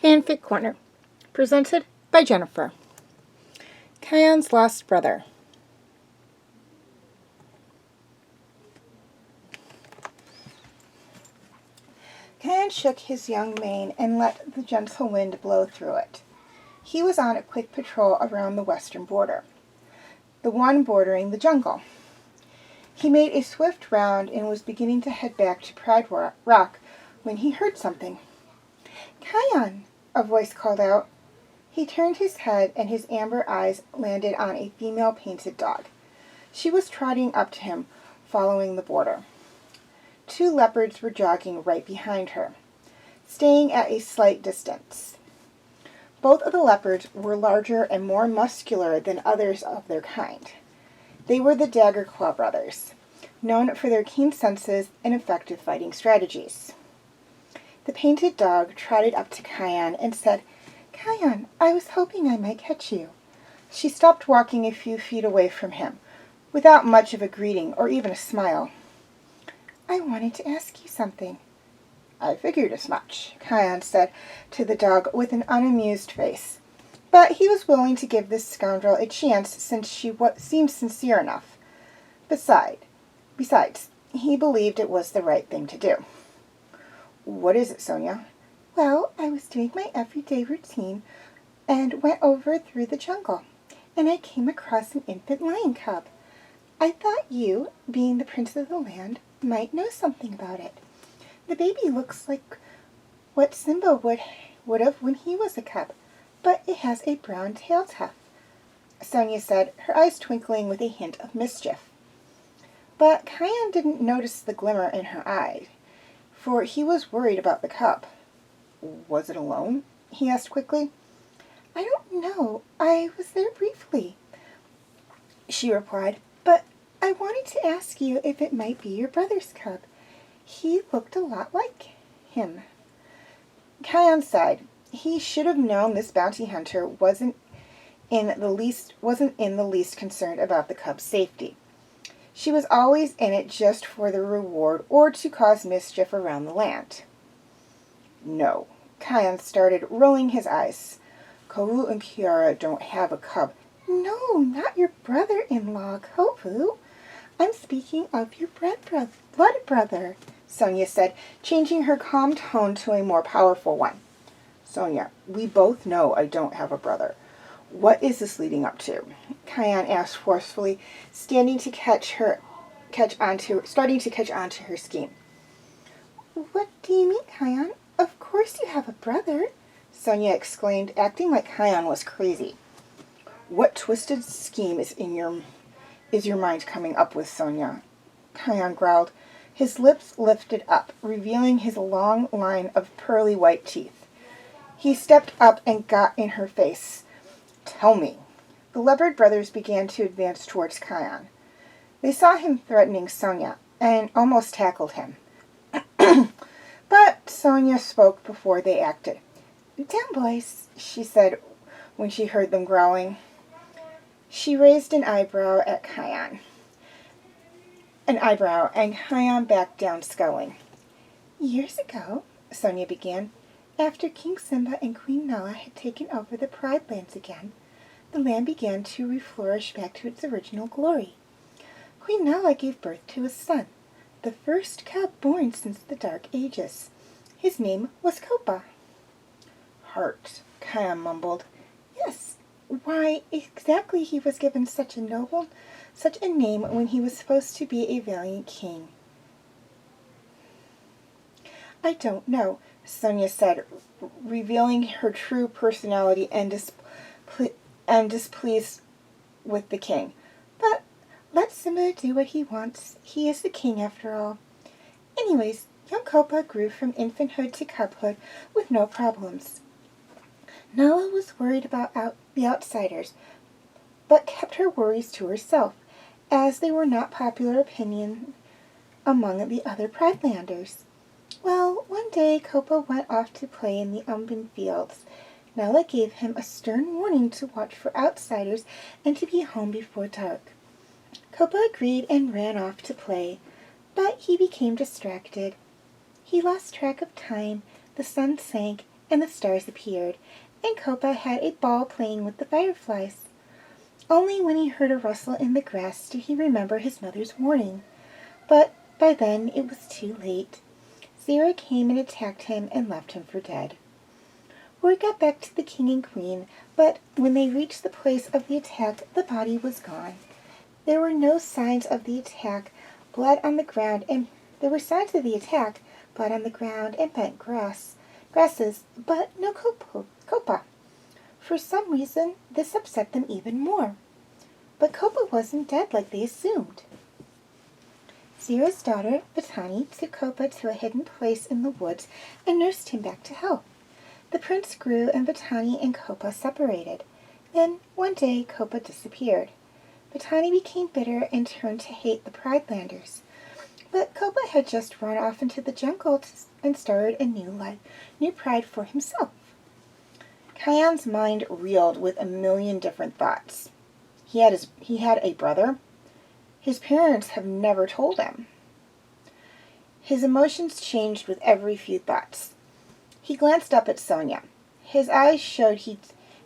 Fanfic Corner, presented by Jennifer. Kion's lost brother. Kion shook his young mane and let the gentle wind blow through it. He was on a quick patrol around the western border, the one bordering the jungle. He made a swift round and was beginning to head back to Pride Rock when he heard something. "Kion!" a voice called out. He turned his head and his amber eyes landed on a female painted dog. She was trotting up to him, following the border. 2 leopards were jogging right behind her, staying at a slight distance. Both of the leopards were larger and more muscular than others of their kind. They were the Dagger Claw brothers, known for their keen senses and effective fighting strategies. The painted dog trotted up to Kion and said, "Kion, I was hoping I might catch you." She stopped walking a few feet away from him, without much of a greeting or even a smile. "I wanted to ask you something." "I figured as much," Kion said to the dog with an unamused face. But he was willing to give this scoundrel a chance since she seemed sincere enough. Besides, he believed it was the right thing to do. "What is it, Sonia?" "Well, I was doing my everyday routine and went over through the jungle, and I came across an infant lion cub. I thought you, being the prince of the land, might know something about it. The baby looks like what Simba would have when he was a cub, but it has a brown tail tuft," Sonia said, her eyes twinkling with a hint of mischief. But Kion didn't notice the glimmer in her eye, for he was worried about the cub. "Was it alone?" he asked quickly. "I don't know. I was there briefly," she replied, "but I wanted to ask you if it might be your brother's cub. He looked a lot like him." Kion sighed. He should have known this bounty hunter wasn't in the least concerned about the cub's safety. She was always in it just for the reward or to cause mischief around the land. "No." Kion started, rolling his eyes. "Kovu and Kiara don't have a cub." "No, not your brother-in-law, Kovu. I'm speaking of your blood brother," Sonia said, changing her calm tone to a more powerful one. "Sonia, we both know I don't have a brother. What is this leading up to?" Kion asked forcefully, starting to catch on to her scheme. "What do you mean, Kion? Of course you have a brother," Sonia exclaimed, acting like Kion was crazy. "What twisted scheme is your mind coming up with, Sonia?" Kion growled. His lips lifted up, revealing his long line of pearly white teeth. He stepped up and got in her face. "Tell me." The leopard brothers began to advance towards Kion. They saw him threatening Sonia and almost tackled him. But Sonia spoke before they acted. "Down, boys," she said when she heard them growling. She raised an eyebrow, and Kion backed down, scowling. Years ago, Sonia began, after King Simba and Queen Nala had taken over the Pride Lands again, the land began to reflourish back to its original glory. Queen Nala gave birth to a son, the first cub born since the Dark Ages. His name was Kopa. Heart, Kion mumbled. Yes, why exactly he was given such a name when he was supposed to be a valiant king. I don't know, Sonia said, revealing her true personality and displeased with the king. But let Simba do what he wants. He is the king after all. Anyways, young Kopa grew from infanthood to cubhood with no problems. Nala was worried about the outsiders, but kept her worries to herself, as they were not popular opinion among the other Pridelanders. Well, one day Kopa went off to play in the Umbin fields. Nala gave him a stern warning to watch for outsiders and to be home before dark. Kopa agreed and ran off to play, but he became distracted. He lost track of time, the sun sank, and the stars appeared, and Kopa had a ball playing with the fireflies. Only when he heard a rustle in the grass did he remember his mother's warning. But by then it was too late. Zira came and attacked him and left him for dead. Word got back to the king and queen, but when they reached the place of the attack, the body was gone. There were signs of the attack, blood on the ground, and bent grasses, but no Kopa. For some reason, this upset them even more. But Kopa wasn't dead like they assumed. Zira's daughter, Vitani, took Kopa to a hidden place in the woods and nursed him back to health. The prince grew and Vitani and Kopa separated. Then, one day, Kopa disappeared. Vitani became bitter and turned to hate the Pridelanders. But Kopa had just run off into the jungle and started a new pride for himself. Kion's mind reeled with a million different thoughts. He had a brother. His parents have never told him. His emotions changed with every few thoughts. He glanced up at Sonia. His eyes showed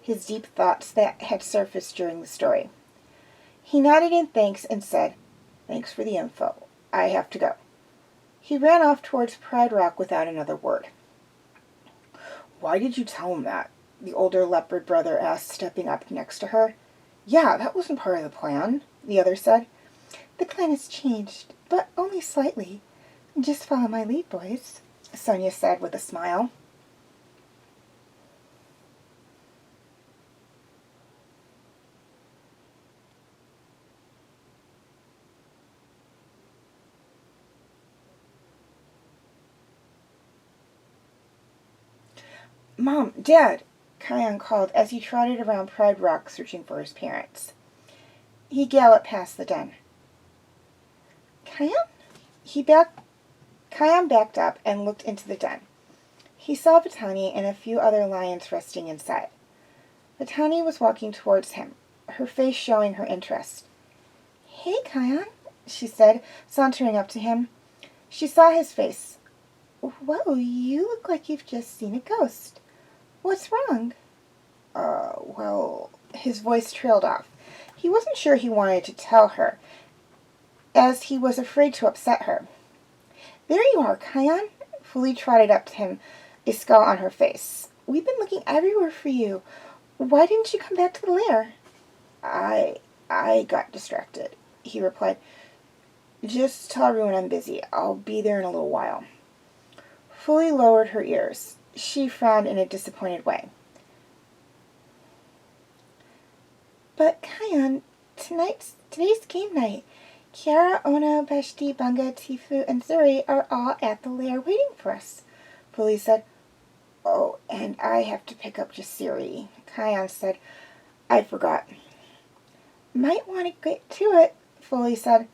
his deep thoughts that had surfaced during the story. He nodded in thanks and said, "Thanks for the info. I have to go." He ran off towards Pride Rock without another word. "Why did you tell him that?" the older leopard brother asked, stepping up next to her. "Yeah, that wasn't part of the plan," the other said. "The plan has changed, but only slightly. Just follow my lead, boys," Sonia said with a smile. "Mom, Dad!" Kion called as he trotted around Pride Rock searching for his parents. He galloped past the den. "Kion?" Kion backed up and looked into the den. He saw Vitani and a few other lions resting inside. Vitani was walking towards him, her face showing her interest. "Hey, Kion," she said, sauntering up to him. She saw his face. "Whoa, you look like you've just seen a ghost. What's wrong?" Well, his voice trailed off. He wasn't sure he wanted to tell her, as he was afraid to upset her. "There you are, Kion." Fuli trotted up to him, a scowl on her face. "We've been looking everywhere for you. Why didn't you come back to the lair?" I got distracted," he replied. "Just tell everyone I'm busy. I'll be there in a little while." Fuli lowered her ears. She frowned in a disappointed way. "But Kion, today's game night. Kiara, Ona, Beshti, Bunga, Tifu, and Zuri are all at the lair waiting for us," Fuli said. "Oh, and I have to pick up Jasiri," Kion said. "I forgot." "Might want to get to it," Fuli said.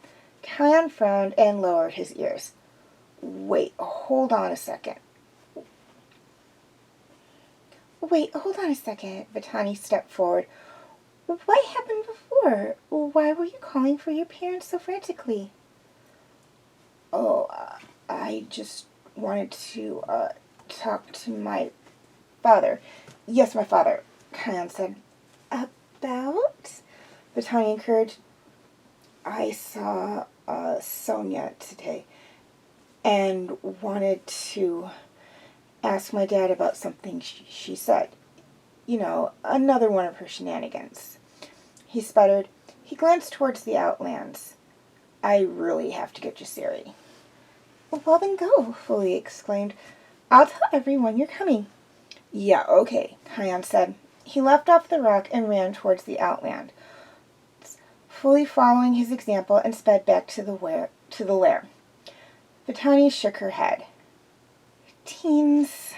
Kion frowned and lowered his ears. "Wait, hold on a second. Wait, hold on a second. Vitani stepped forward. What happened before? Why were you calling for your parents so frantically? Oh, I just wanted to talk to my father. Yes, my father, Kion said. About? Vitani encouraged. I saw Sonia today and wanted to ask my dad about something she said. You know, another one of her shenanigans. He sputtered. He glanced towards the outlands. I really have to get you Siri. Well, then go, Foley exclaimed. I'll tell everyone you're coming. Yeah, okay, Kion said. He leapt off the rock and ran towards the outland, fully following his example, and sped back to the lair. Vitani shook her head. Teens,